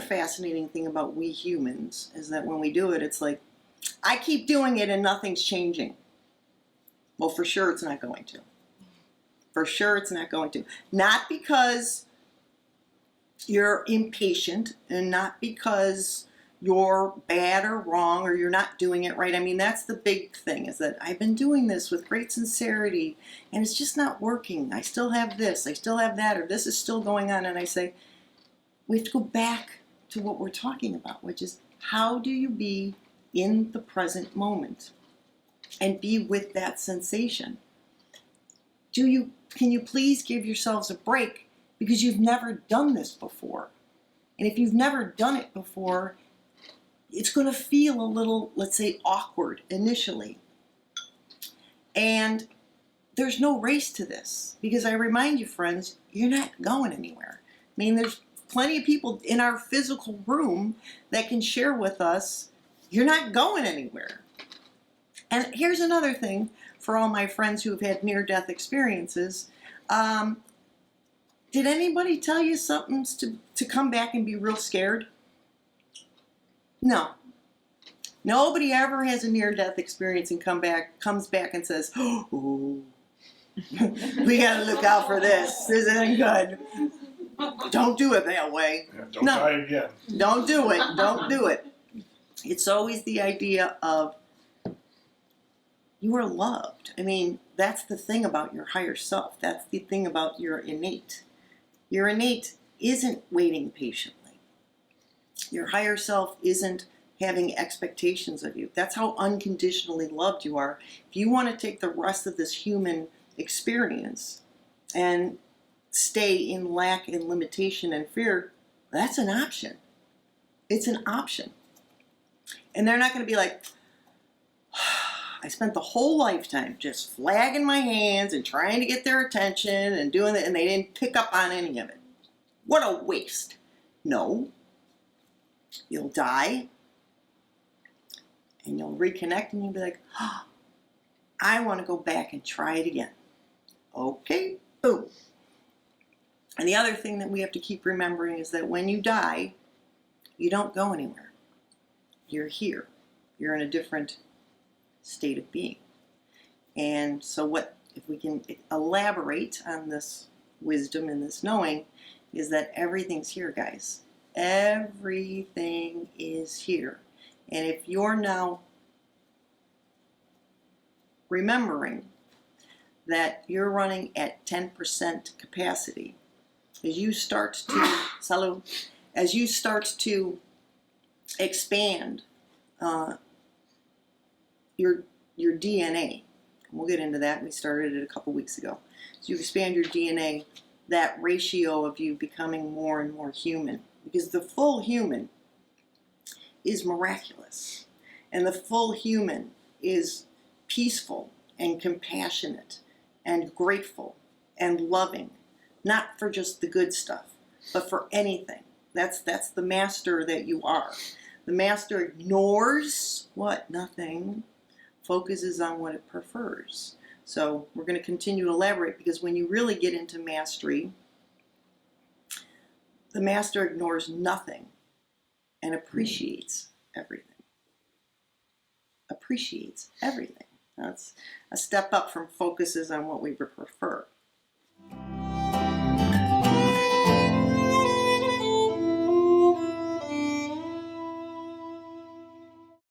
fascinating thing about we humans is that when we do it, it's like, I keep doing it and nothing's changing. Well, for sure it's not going to. For sure it's not going to. Not because you're impatient and not because you're bad or wrong or you're not doing it right. I mean, that's the big thing, is that I've been doing this with great sincerity and it's just not working. I still have this, I still have that, or this is still going on. And I say, we have to go back to what we're talking about, which is, how do you be in the present moment and be with that sensation? Can you please give yourselves a break, because you've never done this before. And if you've never done it before, it's going to feel a little, let's say, awkward initially. And there's no race to this, because I remind you, friends, you're not going anywhere. I mean, there's plenty of people in our physical room that can share with us, you're not going anywhere. And here's another thing for all my friends who have had near-death experiences. Did anybody tell you something to come back and be real scared? No. Nobody ever has a near-death experience and comes back and says, "Oh, we got to look out for this. This isn't good. Don't do it that way." Yeah, don't die again. Don't do it. Don't do it. It's always the idea of, you are loved. I mean, that's the thing about your higher self. That's the thing about your innate. Your innate isn't waiting patiently. Your higher self isn't having expectations of you. That's how unconditionally loved you are. If you want to take the rest of this human experience and stay in lack and limitation and fear, that's an option. It's an option. And they're not going to be like, I spent the whole lifetime just flagging my hands and trying to get their attention and doing it, and they didn't pick up on any of it. What a waste. No. You'll die, and you'll reconnect, and you'll be like, oh, I want to go back and try it again. Okay, boom. And the other thing that we have to keep remembering is that when you die, you don't go anywhere. You're here. You're in a different state of being. And so what, if we can elaborate on this wisdom and this knowing, is that everything's here, guys. Everything is here. And if you're now remembering that you're running at 10% capacity, as you start to expand your DNA, we'll get into that. We started it a couple weeks ago. So you expand your DNA, that ratio of you becoming more and more human, because the full human is miraculous, and the full human is peaceful and compassionate and grateful and loving, not for just the good stuff, but for anything. That's the master that you are. The master ignores what? Nothing. Focuses on what it prefers. So we're going to continue to elaborate, because when you really get into mastery, the master ignores nothing and appreciates everything. Appreciates everything. That's a step up from focuses on what we prefer.